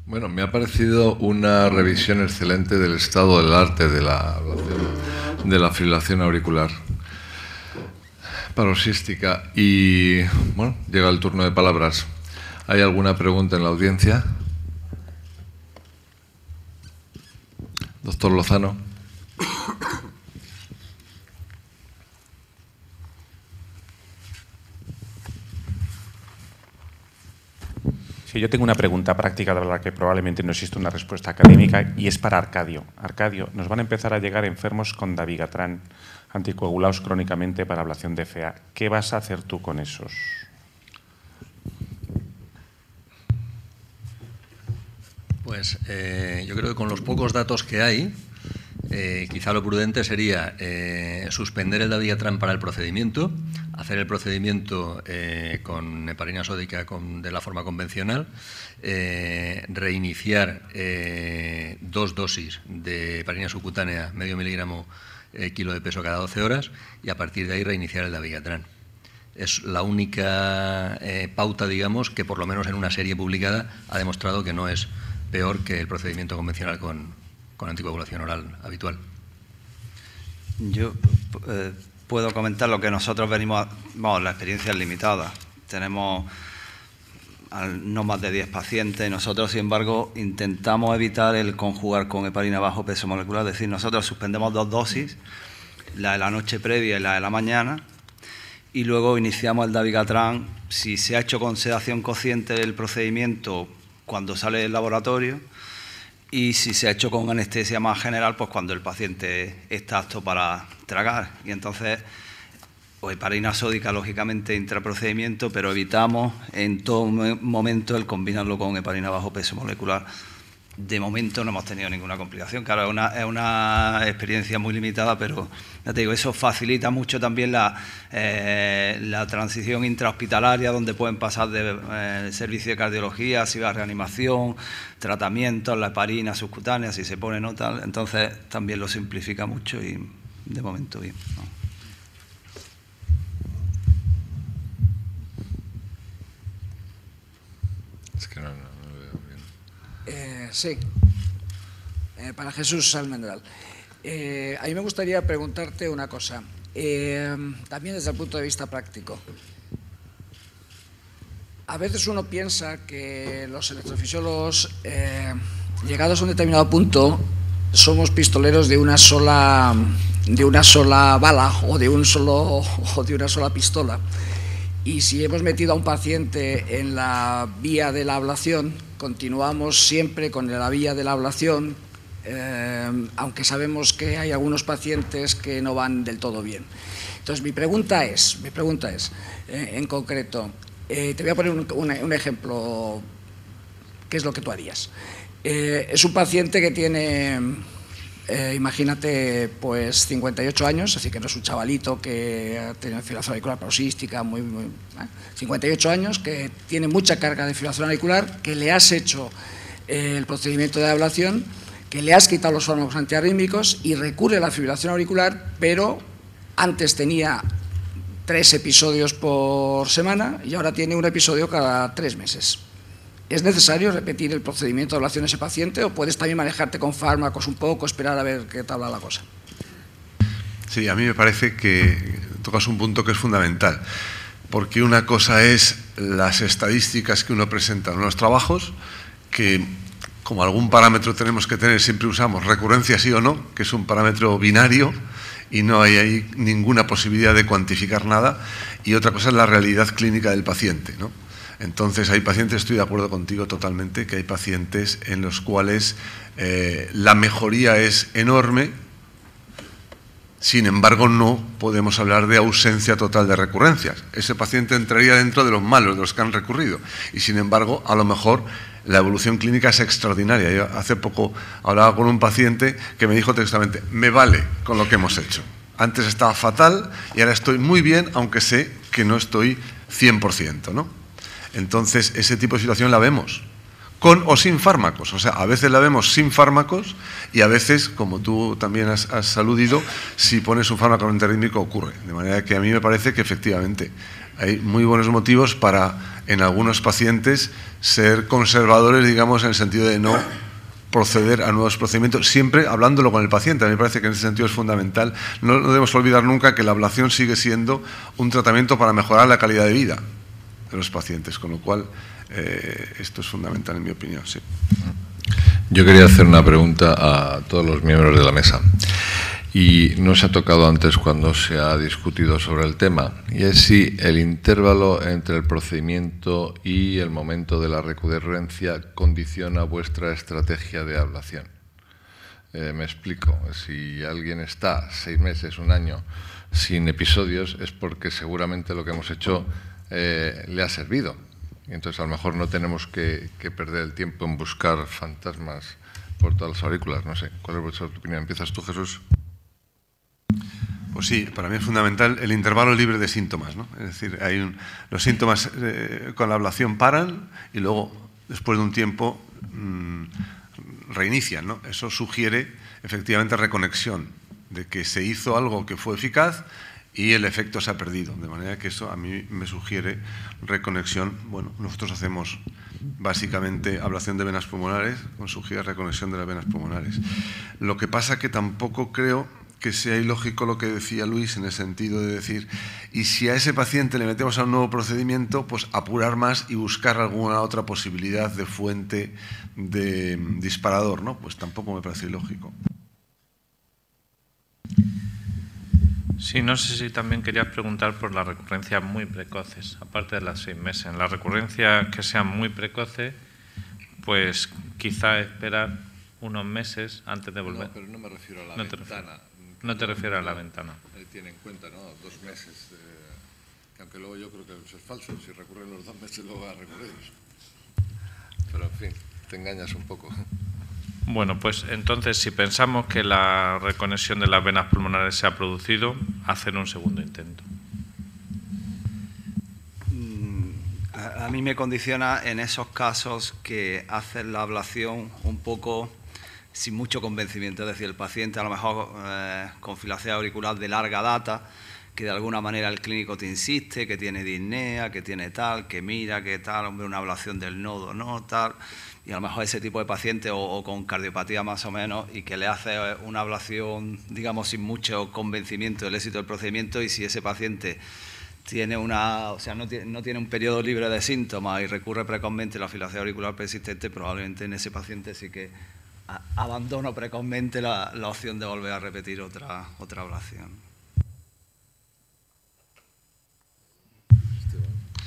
Bueno, me ha parecido una revisión excelente del estado del arte de la fibrilación auricular paroxística. Y bueno, llega el turno de palabras. ¿Hay alguna pregunta en la audiencia? Doctor Lozano. Sí, yo tengo una pregunta práctica de la que probablemente no existe una respuesta académica y es para Arcadio. Arcadio, nos van a empezar a llegar enfermos con dabigatran, anticoagulados crónicamente para ablación de FA. ¿Qué vas a hacer tú con esos? Pues yo creo que con los pocos datos que hay, quizá lo prudente sería suspender el dabigatran para el procedimiento, hacer el procedimiento con heparina sódica de la forma convencional, reiniciar 2 dosis de heparina subcutánea, medio miligramo kilo de peso cada 12 horas, y a partir de ahí reiniciar el dabigatran. Es la única pauta, digamos, que por lo menos en una serie publicada ha demostrado que no es peor que el procedimiento convencional con anticoagulación oral habitual. Yo puedo comentar lo que nosotros venimos, la experiencia es limitada. Tenemos no más de 10 pacientes. Nosotros, sin embargo, intentamos evitar el conjugar con heparina bajo peso molecular. Es decir, nosotros suspendemos 2 dosis, la de la noche previa y la de la mañana, y luego iniciamos el dabigatran. Si se ha hecho con sedación consciente del procedimiento cuando sale del laboratorio, y si se ha hecho con anestesia más general, pues cuando el paciente está apto para tragar. Y entonces, o heparina sódica, lógicamente, intraprocedimiento, pero evitamos en todo momento el combinarlo con heparina bajo peso molecular. De momento no hemos tenido ninguna complicación. Claro, es una experiencia muy limitada, pero ya te digo, eso facilita mucho también la transición intrahospitalaria, donde pueden pasar de servicio de cardiología, si va a reanimación, tratamientos, la heparina subcutánea, si se pone nota. Entonces también lo simplifica mucho y de momento bien, ¿no? Es que no veo bien. Sí, para Jesús Almendral. A mí me gustaría preguntarte una cosa, también desde el punto de vista práctico. A veces uno piensa que los electrofisiólogos, llegados a un determinado punto, somos pistoleros de una sola bala o de una sola pistola. Y si hemos metido a un paciente en la vía de la ablación, continuamos siempre con la vía de la ablación, aunque sabemos que hay algunos pacientes que no van del todo bien. Entonces, mi pregunta es, en concreto, te voy a poner un ejemplo, ¿qué es lo que tú harías? Es un paciente que tiene, imagínate, pues 58 años, así que no es un chavalito que ha tenido fibrilación auricular paroxística, 58 años, que tiene mucha carga de fibrilación auricular, que le has hecho el procedimiento de ablación, que le has quitado los fármacos antiarrítmicos y recurre a la fibrilación auricular, pero antes tenía 3 episodios por semana y ahora tiene un episodio cada 3 meses. ¿Es necesario repetir el procedimiento de ablación a ese paciente o puedes también manejarte con fármacos un poco, esperar a ver qué tal va la cosa? Sí, a mí me parece que tocas un punto que es fundamental, porque una cosa es las estadísticas que uno presenta en los trabajos, que como algún parámetro tenemos que tener, siempre usamos recurrencia sí o no, que es un parámetro binario y no hay ahí ninguna posibilidad de cuantificar nada, y otra cosa es la realidad clínica del paciente, ¿no? Entonces, hay pacientes, estoy de acuerdo contigo totalmente, que hay pacientes en los cuales la mejoría es enorme, sin embargo, no podemos hablar de ausencia total de recurrencias. Ese paciente entraría dentro de los malos, de los que han recurrido, y sin embargo, a lo mejor la evolución clínica es extraordinaria. Yo hace poco hablaba con un paciente que me dijo textualmente, me vale con lo que hemos hecho. Antes estaba fatal y ahora estoy muy bien, aunque sé que no estoy 100%, ¿no? Entonces, ese tipo de situación la vemos, con o sin fármacos. O sea, a veces la vemos sin fármacos y a veces, como tú también has aludido, si pones un fármaco antiarrítmico ocurre. De manera que a mí me parece que efectivamente hay muy buenos motivos para en algunos pacientes ser conservadores, digamos, en el sentido de no proceder a nuevos procedimientos, siempre hablándolo con el paciente. A mí me parece que en ese sentido es fundamental. No debemos olvidar nunca que la ablación sigue siendo un tratamiento para mejorar la calidad de vida de los pacientes, con lo cual esto es fundamental en mi opinión. Sí. Yo quería hacer una pregunta a todos los miembros de la mesa. Y no se ha tocado antes cuando se ha discutido sobre el tema, y es si el intervalo entre el procedimiento y el momento de la recurrencia condiciona vuestra estrategia de ablación. Me explico, si alguien está 6 meses, 1 año sin episodios, es porque seguramente lo que hemos hecho le ha servido. Y entonces a lo mejor no tenemos que perder el tiempo en buscar fantasmas por todas las aurículas. No sé, ¿cuál es vuestra opinión? ¿Empiezas tú, Jesús? Pues sí, para mí es fundamental el intervalo libre de síntomas, ¿no? Es decir, los síntomas con la ablación paran y luego, después de un tiempo, reinician, ¿no? Eso sugiere efectivamente reconexión, de que se hizo algo que fue eficaz y el efecto se ha perdido. De manera que eso a mí me sugiere reconexión. Bueno, nosotros hacemos básicamente ablación de venas pulmonares, con sugiere reconexión de las venas pulmonares. Lo que pasa que tampoco creo que sea ilógico lo que decía Luis, en el sentido de decir, y si a ese paciente le metemos a un nuevo procedimiento, pues apurar más y buscar alguna otra posibilidad de fuente de disparador, ¿no? Pues tampoco me parece ilógico. Sí, no sé si también querías preguntar por las recurrencias muy precoces, aparte de las 6 meses. En las recurrencias que sean muy precoces, pues quizá esperar unos meses antes de volver. No, pero no me refiero a la ventana. No te refieres a la ventana. Tiene en cuenta, ¿no? 2 meses, que aunque luego yo creo que eso es falso, si recurren los 2 meses luego va a recurrir. Pero en fin, te engañas un poco. Bueno, pues entonces si pensamos que la reconexión de las venas pulmonares se ha producido, hacer un segundo intento. A mí me condiciona en esos casos que hacen la ablación un poco sin mucho convencimiento, es decir, el paciente a lo mejor con filacidad auricular de larga data, que de alguna manera el clínico te insiste, que tiene disnea, que tiene tal, que mira, que tal, hombre, una ablación del nodo, no, tal, y a lo mejor ese tipo de paciente o con cardiopatía más o menos, y que le hace una ablación, digamos, sin mucho convencimiento del éxito del procedimiento, y si ese paciente tiene no tiene un periodo libre de síntomas y recurre precozmente a la filacidad auricular persistente, probablemente en ese paciente sí que abandono precozmente la opción de volver a repetir otra ablación.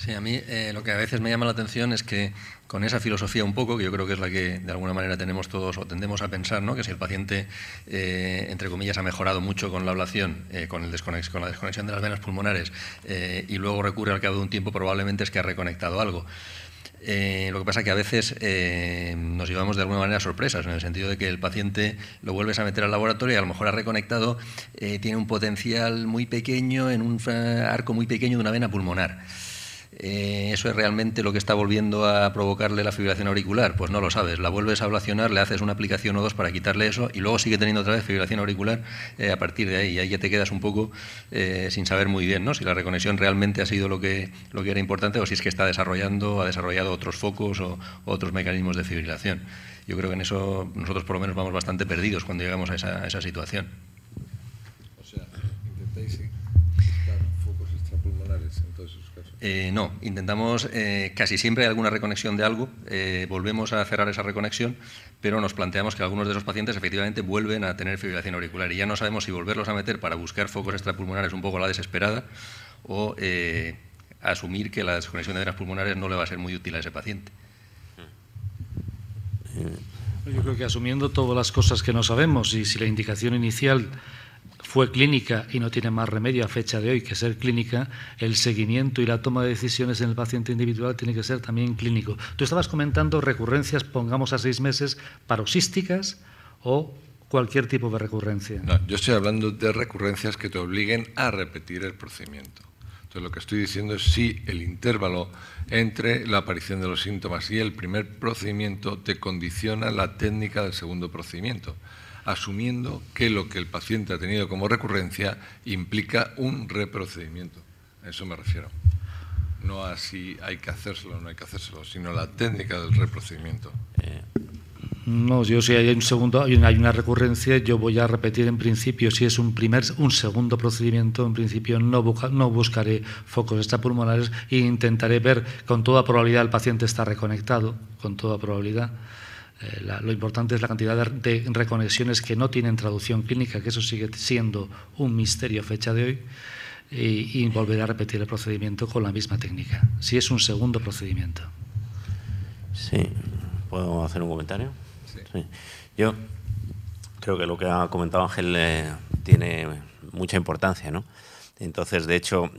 Sí, a mí lo que a veces me llama la atención es que con esa filosofía un poco, que yo creo que es la que de alguna manera tenemos todos o tendemos a pensar, ¿no? Que si el paciente, entre comillas, ha mejorado mucho con la ablación, con la desconexión de las venas pulmonares y luego recurre al cabo de un tiempo, probablemente es que ha reconectado algo. Lo que pasa es que a veces nos llevamos de alguna manera sorpresas, en el sentido de que el paciente lo vuelves a meter al laboratorio y a lo mejor ha reconectado, tiene un potencial muy pequeño en un arco muy pequeño de una vena pulmonar. ¿Eso es realmente lo que está volviendo a provocarle la fibrilación auricular? Pues no lo sabes. La vuelves a ablacionar, le haces una aplicación o 2 para quitarle eso y luego sigue teniendo otra vez fibrilación auricular a partir de ahí. Y ahí ya te quedas un poco sin saber muy bien, ¿no? Si la reconexión realmente ha sido lo que era importante o si es que ha desarrollado otros focos o otros mecanismos de fibrilación. Yo creo que en eso nosotros por lo menos vamos bastante perdidos cuando llegamos a esa situación. O sea, intentáis quitar focos extrapulmonares en todos esos casos. No, intentamos, casi siempre hay alguna reconexión de algo, volvemos a cerrar esa reconexión, pero nos planteamos que algunos de esos pacientes efectivamente vuelven a tener fibrilación auricular y ya no sabemos si volverlos a meter para buscar focos extrapulmonares un poco a la desesperada o asumir que la desconexión de venas pulmonares no le va a ser muy útil a ese paciente. Yo creo que asumiendo todas las cosas que no sabemos y si la indicación inicial fue clínica y no tiene más remedio a fecha de hoy que ser clínica, el seguimiento y la toma de decisiones en el paciente individual tiene que ser también clínico. Tú estabas comentando recurrencias, pongamos a 6 meses, paroxísticas o cualquier tipo de recurrencia. No, yo estoy hablando de recurrencias que te obliguen a repetir el procedimiento. Entonces lo que estoy diciendo es si el intervalo entre la aparición de los síntomas y el primer procedimiento te condiciona la técnica del segundo procedimiento, asumiendo que lo que el paciente ha tenido como recurrencia implica un reprocedimiento. A eso me refiero. no a si hay que hacérselo o no hay que hacérselo, sino la técnica del reprocedimiento. No, yo si hay una recurrencia, yo voy a repetir en principio, si es un segundo procedimiento, en principio no buscaré focos extrapulmonares e intentaré ver, con toda probabilidad el paciente está reconectado, con toda probabilidad. Lo importante es la cantidad de reconexiones que no tienen traducción clínica, que eso sigue siendo un misterio a fecha de hoy, y volver a repetir el procedimiento con la misma técnica, si es un segundo procedimiento. Sí, ¿puedo hacer un comentario? Sí. Yo creo que lo que ha comentado Ángel tiene mucha importancia, ¿no? Entonces, de hecho,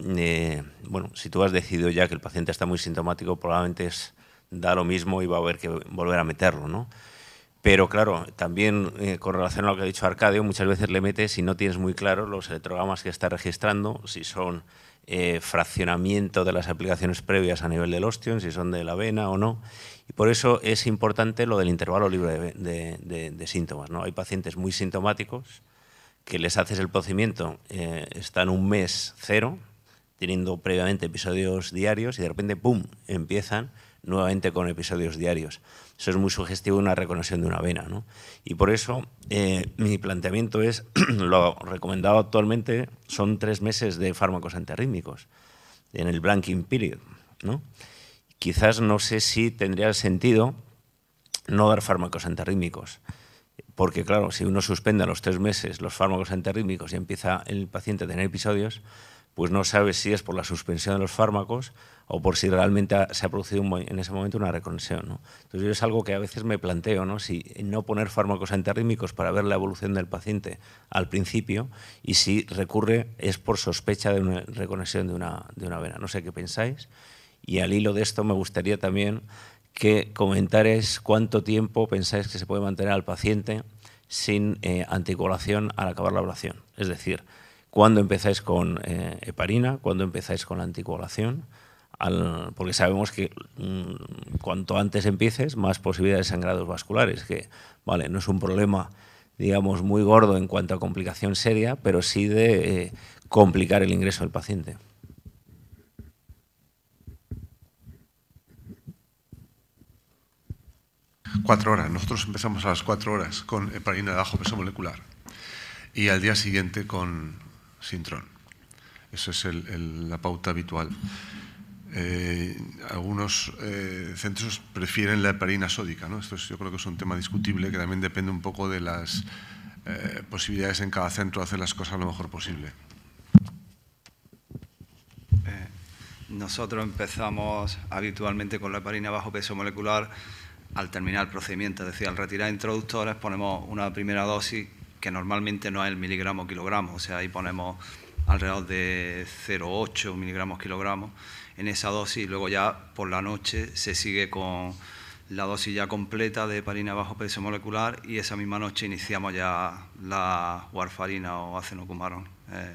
bueno, si tú has decidido ya que el paciente está muy sintomático, probablemente da lo mismo y va a haber que volver a meterlo, ¿no? Pero claro, también con relación a lo que ha dicho Arcadio, muchas veces le metes si no tienes muy claro los electrogramas que está registrando, si son fraccionamiento de las aplicaciones previas a nivel del ostión, si son de la vena o no. Y por eso es importante lo del intervalo libre de síntomas, ¿no? Hay pacientes muy sintomáticos que les haces el procedimiento, están un mes cero, teniendo previamente episodios diarios y de repente, ¡pum!, empiezan nuevamente con episodios diarios. Eso es muy sugestivo de una reconexión de una vena, ¿no? Y por eso mi planteamiento es, lo recomendado actualmente son 3 meses de fármacos antiarrítmicos en el blanking period, ¿no? Quizás no sé si tendría sentido no dar fármacos antiarrítmicos, porque claro, si uno suspende a los 3 meses los fármacos antiarrítmicos y empieza el paciente a tener episodios, pues no sabe si es por la suspensión de los fármacos o por si realmente se ha producido en ese momento una reconexión, ¿no? Entonces yo es algo que a veces me planteo, ¿no? Si no poner fármacos antiarrítmicos para ver la evolución del paciente al principio y si recurre es por sospecha de una reconexión de una vena. No sé qué pensáis. Y al hilo de esto me gustaría también que comentarais cuánto tiempo pensáis que se puede mantener al paciente sin anticoagulación al acabar la ablación. Es decir, ¿cuándo empezáis con heparina? ¿Cuándo empezáis con la anticoagulación? Porque sabemos que cuanto antes empieces, más posibilidades de sangrados vasculares, que vale, no es un problema, digamos, muy gordo en cuanto a complicación seria, pero sí de complicar el ingreso del paciente. 4 horas. Nosotros empezamos a las 4 horas con heparina de bajo peso molecular y al día siguiente con Sintron. Eso es la pauta habitual. Algunos centros prefieren la heparina sódica, ¿no? Esto yo creo que es un tema discutible que también depende un poco de las posibilidades en cada centro de hacer las cosas lo mejor posible. Nosotros empezamos habitualmente con la heparina bajo peso molecular al terminar el procedimiento, es decir, al retirar introductores ponemos una primera dosis que normalmente no es el miligramo kilogramo, o sea, ahí ponemos alrededor de 0,8 miligramos kilogramos en esa dosis y luego ya por la noche se sigue con la dosis ya completa de heparina bajo peso molecular y esa misma noche iniciamos ya la warfarina o acenocumarón,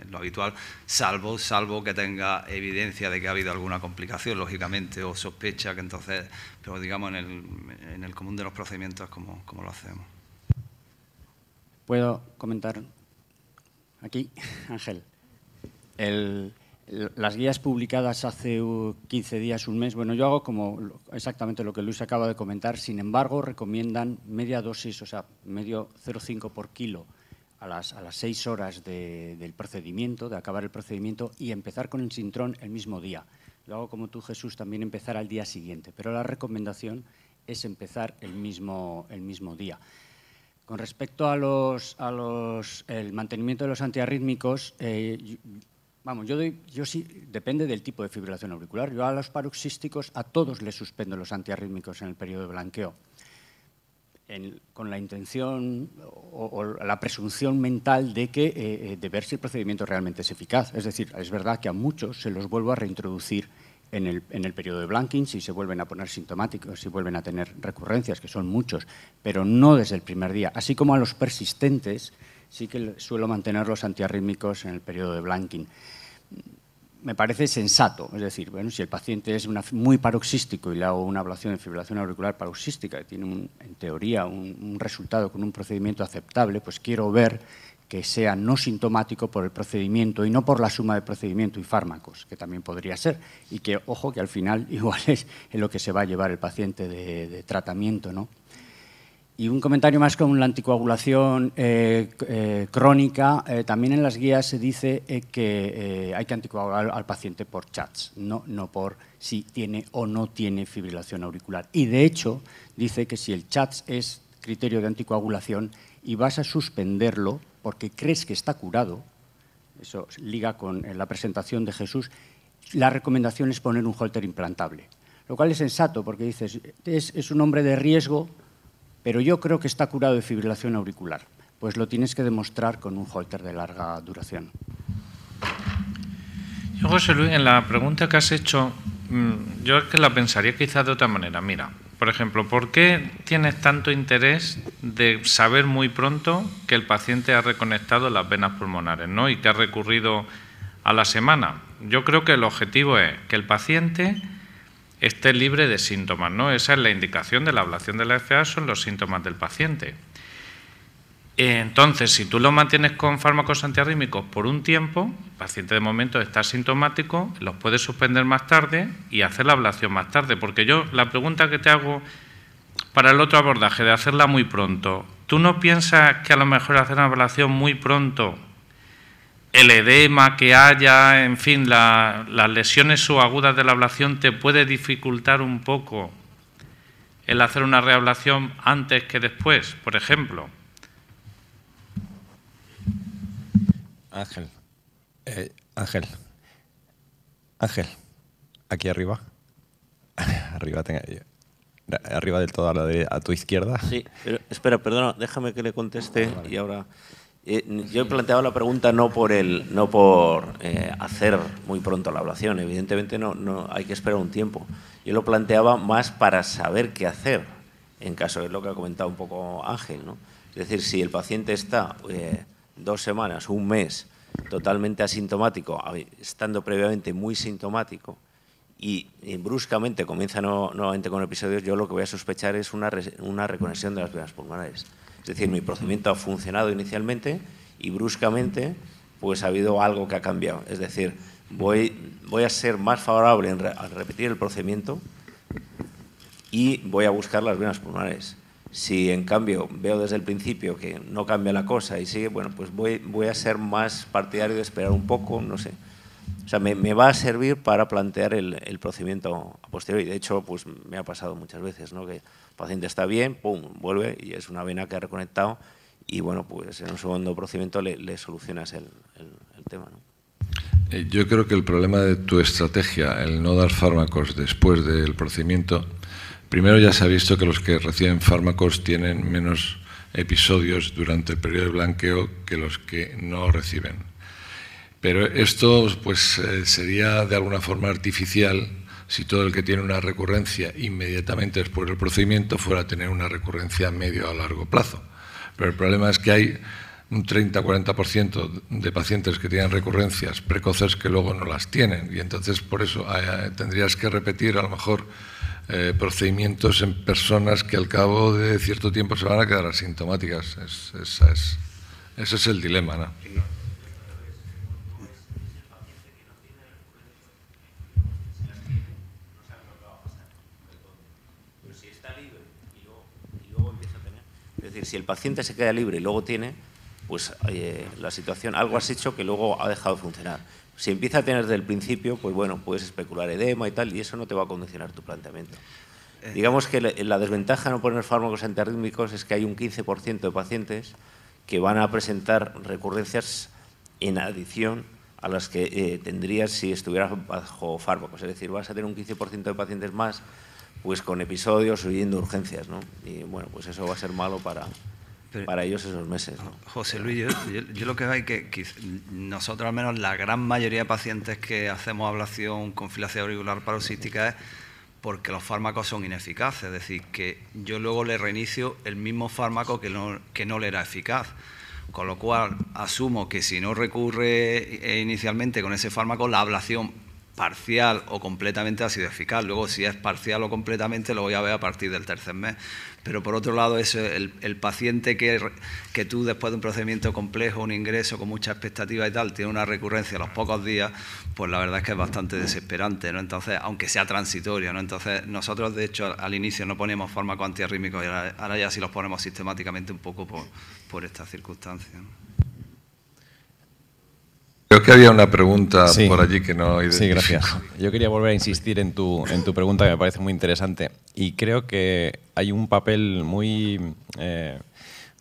lo habitual, salvo que tenga evidencia de que ha habido alguna complicación, lógicamente, o sospecha, que entonces, pero digamos en el común de los procedimientos como lo hacemos. ¿Puedo comentar aquí, Ángel? Las guías publicadas hace 15 días, un mes, bueno, yo hago exactamente lo que Luis acaba de comentar, sin embargo, recomiendan media dosis, o sea, medio 0,5 por kilo a las 6 horas del procedimiento, de acabar el procedimiento y empezar con el Sintron el mismo día. Yo hago como tú, Jesús, también empezar al día siguiente, pero la recomendación es empezar el mismo día. Con respecto a el mantenimiento de los antiarrítmicos, yo sí, depende del tipo de fibrilación auricular. Yo a los paroxísticos, a todos les suspendo los antiarrítmicos en el periodo de blanqueo, con la intención o la presunción mental de ver si el procedimiento realmente es eficaz. Es decir, es verdad que a muchos se los vuelvo a reintroducir en el periodo de blanking, si se vuelven a poner sintomáticos, si vuelven a tener recurrencias, que son muchos, pero no desde el primer día. Así como a los persistentes, sí que suelo mantener los antiarrítmicos en el periodo de blanking. Me parece sensato, es decir, bueno, si el paciente es muy paroxístico y le hago una ablación de fibrilación auricular paroxística que tiene, en teoría, un resultado con un procedimiento aceptable, pues quiero ver que sea no sintomático por el procedimiento y no por la suma de procedimiento y fármacos, que también podría ser, y que, ojo, que al final igual es en lo que se va a llevar el paciente de tratamiento, ¿no? Y un comentario más con la anticoagulación crónica. También en las guías se dice que hay que anticoagular al paciente por chats, no por si tiene o no tiene fibrilación auricular. Y de hecho dice que si el chats es criterio de anticoagulación y vas a suspenderlo porque crees que está curado, eso liga con la presentación de Jesús, la recomendación es poner un holter implantable. Lo cual es sensato porque dices, es un hombre de riesgo, pero yo creo que está curado de fibrilación auricular. Pues lo tienes que demostrar con un holter de larga duración. Yo, José Luis, en la pregunta que has hecho, yo es que la pensaría quizás de otra manera. Mira, por ejemplo, ¿por qué tienes tanto interés de saber muy pronto que el paciente ha reconectado las venas pulmonares, ¿no? Y que ha recurrido a la semana? Yo creo que el objetivo es que el paciente esté libre de síntomas, ¿no? Esa es la indicación de la ablación de la FA, son los síntomas del paciente. Entonces, si tú lo mantienes con fármacos antiarrítmicos por un tiempo, el paciente de momento está asintomático, los puedes suspender más tarde y hacer la ablación más tarde. Porque yo, la pregunta que te hago para el otro abordaje, de hacerla muy pronto, ¿tú no piensas que a lo mejor hacer una ablación muy pronto, el edema que haya, en fin, las lesiones subagudas de la ablación te puede dificultar un poco el hacer una reablación antes que después, por ejemplo? Ángel, Ángel, aquí arriba, arriba del todo a tu izquierda. Sí, pero espera, perdona, déjame que le conteste. Vale. Y ahora... yo he planteado la pregunta no por hacer muy pronto la ablación, evidentemente no hay que esperar un tiempo. Yo lo planteaba más para saber qué hacer, en caso de lo que ha comentado un poco Ángel, ¿no? Es decir, si el paciente está 2 semanas, un mes, totalmente asintomático, estando previamente muy sintomático y bruscamente comienza nuevamente con episodios, yo lo que voy a sospechar es una reconexión de las venas pulmonares. Es decir, mi procedimiento ha funcionado inicialmente y bruscamente pues ha habido algo que ha cambiado. Es decir, voy a ser más favorable al repetir el procedimiento y voy a buscar las venas pulmonares. Si en cambio veo desde el principio que no cambia la cosa y sigue, bueno, pues voy a ser más partidario de esperar un poco, no sé. O sea, me va a servir para plantear el procedimiento a posteriori. De hecho, pues me ha pasado muchas veces, ¿no? Que el paciente está bien, pum, vuelve y es una vena que ha reconectado y, bueno, pues en un segundo procedimiento le solucionas el tema, ¿no? Yo creo que el problema de tu estrategia, el no dar fármacos después del procedimiento, primero ya se ha visto que los que reciben fármacos tienen menos episodios durante el periodo de blanqueo que los que no reciben. Pero esto pues, sería de alguna forma artificial si todo el que tiene una recurrencia inmediatamente después del procedimiento fuera a tener una recurrencia a medio o a largo plazo. Pero el problema es que hay un 30-40% de pacientes que tienen recurrencias precoces que luego no las tienen y entonces por eso tendrías que repetir a lo mejor procedimientos en personas que al cabo de cierto tiempo se van a quedar asintomáticas. Ese es el dilema, ¿no? Es decir, si el paciente se queda libre y luego tiene, pues la situación, algo has hecho que luego ha dejado de funcionar. Si empieza a tener desde el principio, pues bueno, puedes especular edema y tal, y eso no te va a condicionar tu planteamiento. Digamos que la desventaja de no poner fármacos antiarrítmicos es que hay un 15% de pacientes que van a presentar recurrencias en adición a las que tendrías si estuvieras bajo fármacos. Es decir, vas a tener un 15% de pacientes más pues con episodios o yendo urgencias, ¿no? Y bueno, pues eso va a ser malo para ellos esos meses, ¿no? José Luis, yo lo que veo es que nosotros, al menos la gran mayoría de pacientes que hacemos ablación con fibrilación auricular paroxística es porque los fármacos son ineficaces, es decir, que yo luego le reinicio el mismo fármaco que no le era eficaz. Con lo cual, asumo que si no recurre inicialmente con ese fármaco, la ablación parcial o completamente ha sido eficaz. Luego, si es parcial o completamente, lo voy a ver a partir del tercer mes. Pero, por otro lado, el paciente que tú, después de un procedimiento complejo, un ingreso con mucha expectativa y tal, tiene una recurrencia a los pocos días, pues la verdad es que es bastante desesperante, ¿no? Entonces, aunque sea transitorio, ¿no? Entonces, nosotros, de hecho, al inicio no poníamos fármacos antiarrítmicos y ahora ya sí los ponemos sistemáticamente un poco por estas circunstancias, ¿no? Creo que había una pregunta por allí que no identifico. Sí, gracias. Yo quería volver a insistir en tu pregunta, que me parece muy interesante. Y creo que hay un papel muy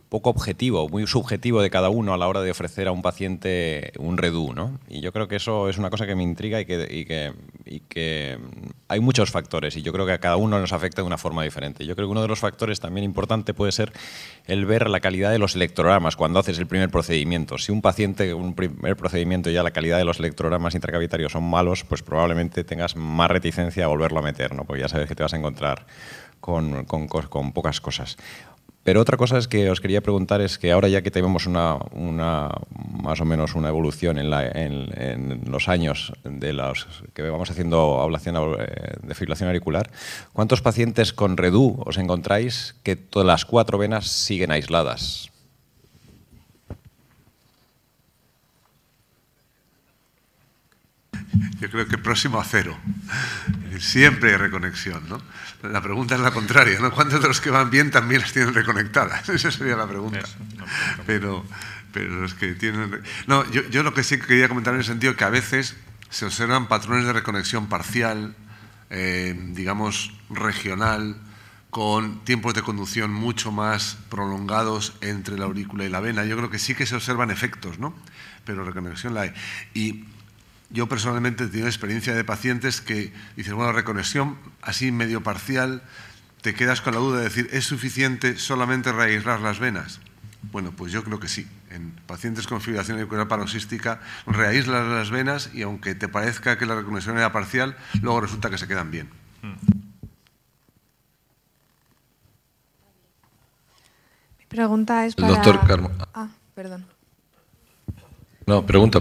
poco objetivo, muy subjetivo de cada uno a la hora de ofrecer a un paciente un REDU, ¿no? Y yo creo que eso es una cosa que me intriga y que hay muchos factores y yo creo que a cada uno nos afecta de una forma diferente. Yo creo que uno de los factores también importante puede ser el ver la calidad de los electrogramas cuando haces el primer procedimiento. Si un paciente, un primer procedimiento, ya la calidad de los electrogramas intracavitarios son malos, pues probablemente tengas más reticencia a volverlo a meter, ¿no? Porque ya sabes que te vas a encontrar con pocas cosas. Pero otra cosa es que os quería preguntar es que ahora ya que tenemos más o menos una evolución en los años de los que vamos haciendo ablación de fibrilación auricular, ¿cuántos pacientes con REDU os encontráis que todas las 4 venas siguen aisladas? Yo creo que próximo a 0. Siempre hay reconexión, ¿no? La pregunta es la contraria, ¿no? ¿Cuántos de los que van bien también las tienen reconectadas? Esa sería la pregunta. Pero los que tienen... No, yo lo que sí quería comentar en el sentido que a veces se observan patrones de reconexión parcial, digamos, regional, con tiempos de conducción mucho más prolongados entre la aurícula y la vena. Yo creo que sí que se observan efectos, ¿no? Pero reconexión la hay. Y yo personalmente he tenido experiencia de pacientes que dices, bueno, reconexión así medio parcial, te quedas con la duda de decir, ¿es suficiente solamente reaislar las venas? Bueno, pues yo creo que sí. En pacientes con fibrilación auricular paroxística, reaíslas las venas y aunque te parezca que la reconexión era parcial, luego resulta que se quedan bien. Mi pregunta es para... El doctor Carmo. Ah, perdón. No, pregunta.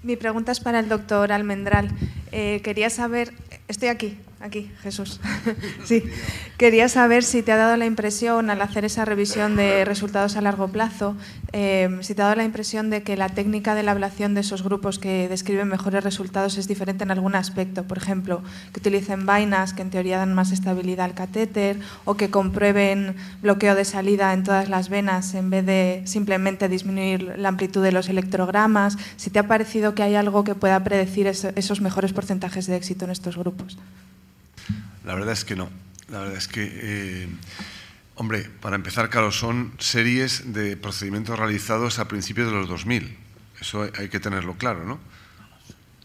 Mi pregunta es para el doctor Almendral. Quería saber... Estoy aquí, Jesús. Sí. Quería saber si te ha dado la impresión, al hacer esa revisión de resultados a largo plazo, si te ha dado la impresión de que la técnica de la ablación de esos grupos que describen mejores resultados es diferente en algún aspecto. Por ejemplo, que utilicen vainas que en teoría dan más estabilidad al catéter o que comprueben bloqueo de salida en todas las venas en vez de simplemente disminuir la amplitud de los electrogramas. Si te ha parecido que hay algo que pueda predecir esos mejores porcentajes de éxito en estos grupos. La verdad es que no. La verdad es que, hombre, para empezar, claro, son series de procedimientos realizados a principios de los 2000. Eso hay que tenerlo claro, ¿no?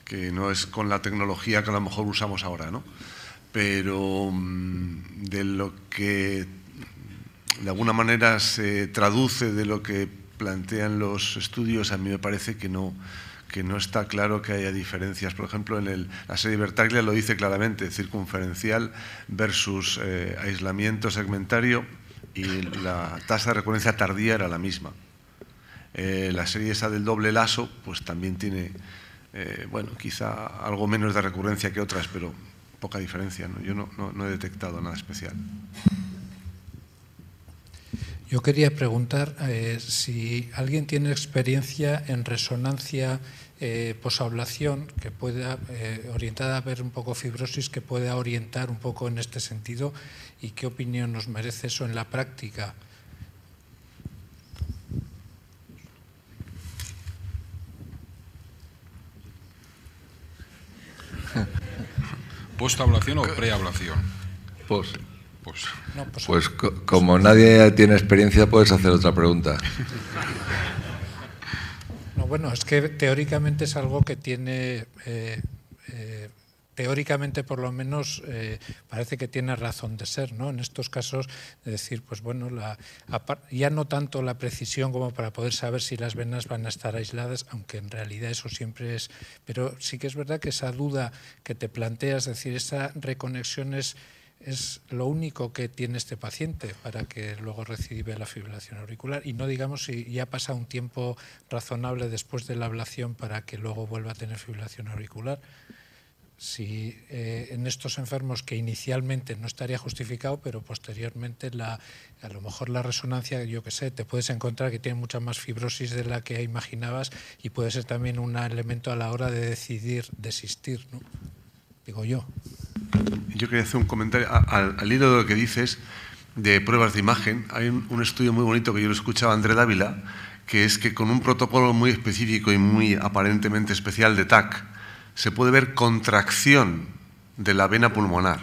Que no es con la tecnología que a lo mejor usamos ahora, ¿no? Pero de lo que de alguna manera se traduce de lo que plantean los estudios, a mí me parece que no está claro que haya diferencias. Por ejemplo, la serie Bertaglia lo dice claramente, circunferencial versus aislamiento segmentario, y la tasa de recurrencia tardía era la misma. La serie esa del doble lazo, pues también tiene, bueno, quizá algo menos de recurrencia que otras, pero poca diferencia, ¿no? Yo no he detectado nada especial. Yo quería preguntar si alguien tiene experiencia en resonancia posablación que pueda orientada a ver un poco fibrosis, que pueda orientar un poco en este sentido, y qué opinión nos merece eso en la práctica. ¿Postablación o preablación? Pues como nadie tiene experiencia, puedes hacer otra pregunta. No, bueno, es que teóricamente es algo que tiene, teóricamente por lo menos, parece que tiene razón de ser, ¿no? En estos casos, de decir, pues bueno, ya no tanto la precisión como para poder saber si las venas van a estar aisladas, aunque en realidad eso siempre es, pero sí que es verdad que esa duda que te planteas, es decir, esa reconexión es es lo único que tiene este paciente para que luego recidive la fibrilación auricular, y no digamos si ya pasa un tiempo razonable después de la ablación para que luego vuelva a tener fibrilación auricular. Si en estos enfermos que inicialmente no estaría justificado, pero posteriormente a lo mejor la resonancia, yo qué sé, te puedes encontrar que tiene mucha más fibrosis de la que imaginabas y puede ser también un elemento a la hora de decidir desistir, ¿no? Digo yo. Yo quería hacer un comentario al hilo de lo que dices de pruebas de imagen. Hay un estudio muy bonito que yo lo escuchaba a André Dávila, que es que con un protocolo muy específico y muy aparentemente especial de TAC se puede ver contracción de la vena pulmonar,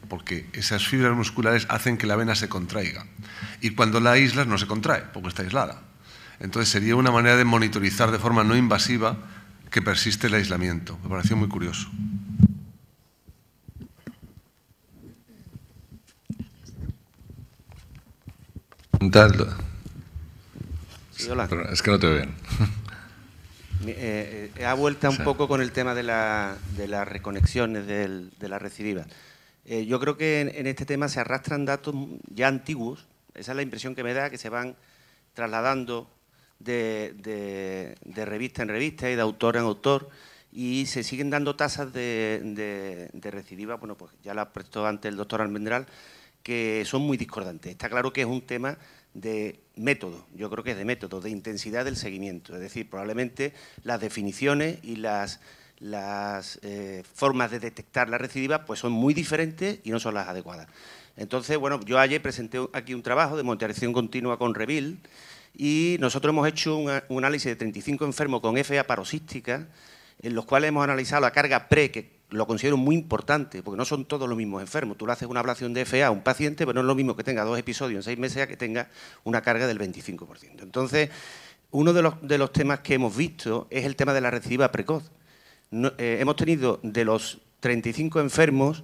porque esas fibras musculares hacen que la vena se contraiga. Y cuando la aíslas no se contrae, porque está aislada. Entonces sería una manera de monitorizar de forma no invasiva que persiste el aislamiento. Me pareció muy curioso. Sí, hola. Pero es que no te veo bien. Ha vuelto un poco con el tema de las reconexiones de la recidiva. Yo creo que en este tema se arrastran datos ya antiguos. Esa es la impresión que me da, que se van trasladando de revista en revista y de autor en autor, y se siguen dando tasas de recidiva, bueno, pues ya la ha puesto antes el doctor Almendral, que son muy discordantes. Está claro que es un tema de método, yo creo que es de método, de intensidad del seguimiento. Es decir, probablemente las definiciones y las formas de detectar la recidiva pues son muy diferentes y no son las adecuadas. Entonces, bueno, yo ayer presenté aquí un trabajo de monitorización continua con Revil y nosotros hemos hecho un análisis de 35 enfermos con FA paroxística, en los cuales hemos analizado la carga pre, que lo considero muy importante, porque no son todos los mismos enfermos. Tú le haces una ablación de FA a un paciente, pero no es lo mismo que tenga 2 episodios en 6 meses a que tenga una carga del 25%. Entonces, uno de los temas que hemos visto es el tema de la recidiva precoz. Hemos tenido de los 35 enfermos,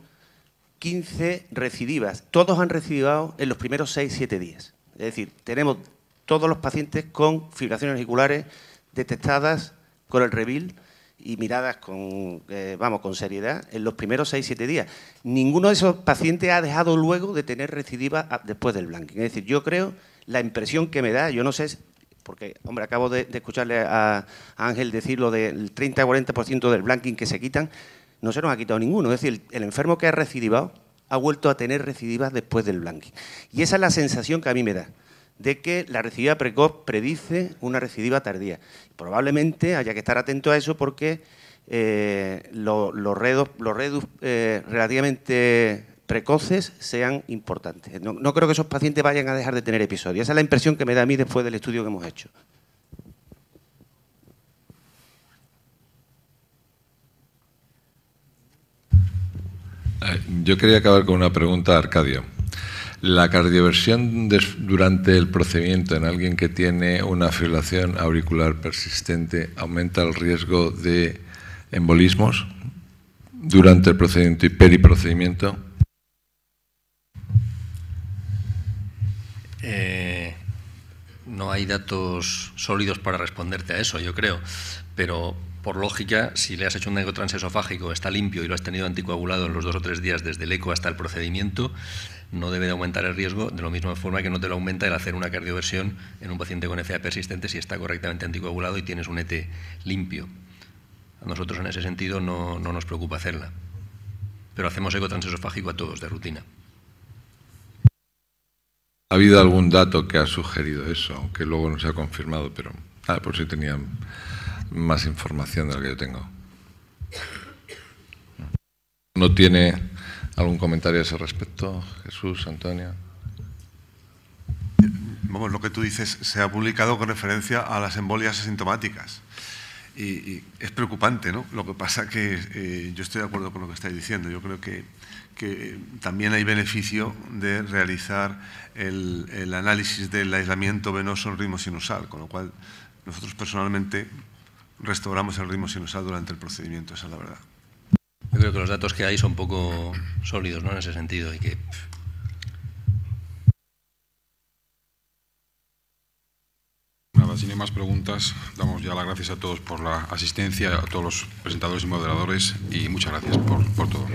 15 recidivas. Todos han recidivado en los primeros 6-7 días. Es decir, tenemos todos los pacientes con fibrilaciones auriculares detectadas con el Revil y miradas con seriedad en los primeros 6-7 días. Ninguno de esos pacientes ha dejado luego de tener recidiva después del blanking. Es decir, yo creo, la impresión que me da, yo no sé, porque, hombre, acabo de escucharle a Ángel decir lo del 30-40% del blanking que se quitan, no se nos ha quitado ninguno. Es decir, el enfermo que ha recidivado ha vuelto a tener recidivas después del blanking. Y esa es la sensación que a mí me da, de que la recidiva precoz predice una recidiva tardía. Probablemente haya que estar atento a eso porque los redus relativamente precoces sean importantes. No creo que esos pacientes vayan a dejar de tener episodios. Esa es la impresión que me da a mí después del estudio que hemos hecho. Yo quería acabar con una pregunta a Arcadio. ¿La cardioversión durante el procedimiento en alguien que tiene una fibrilación auricular persistente aumenta el riesgo de embolismos durante el procedimiento y periprocedimiento? No hay datos sólidos para responderte a eso, yo creo, pero por lógica, si le has hecho un eco transesofágico, está limpio y lo has tenido anticoagulado en los 2 o 3 días desde el eco hasta el procedimiento, no debe de aumentar el riesgo de la misma forma que no te lo aumenta el hacer una cardioversión en un paciente con FA persistente si está correctamente anticoagulado y tienes un ET limpio. A nosotros en ese sentido no nos preocupa hacerla, pero hacemos eco transesofágico a todos de rutina. ¿Ha habido algún dato que ha sugerido eso, aunque luego no se ha confirmado, pero por si tenían más información de la que yo tengo? ¿No tiene algún comentario a ese respecto, Jesús, Antonio? Vamos, lo que tú dices se ha publicado con referencia a las embolias asintomáticas. Y es preocupante, ¿no? Lo que pasa que yo estoy de acuerdo con lo que estáis diciendo. Yo creo que también hay beneficio de realizar el análisis del aislamiento venoso en ritmo sinusal, con lo cual nosotros personalmente restauramos el ritmo sinusal durante el procedimiento, esa es la verdad. Yo creo que los datos que hay son poco sólidos, ¿no?, en ese sentido, y que... Nada, si no hay más preguntas, damos ya las gracias a todos por la asistencia, a todos los presentadores y moderadores, y muchas gracias por todo.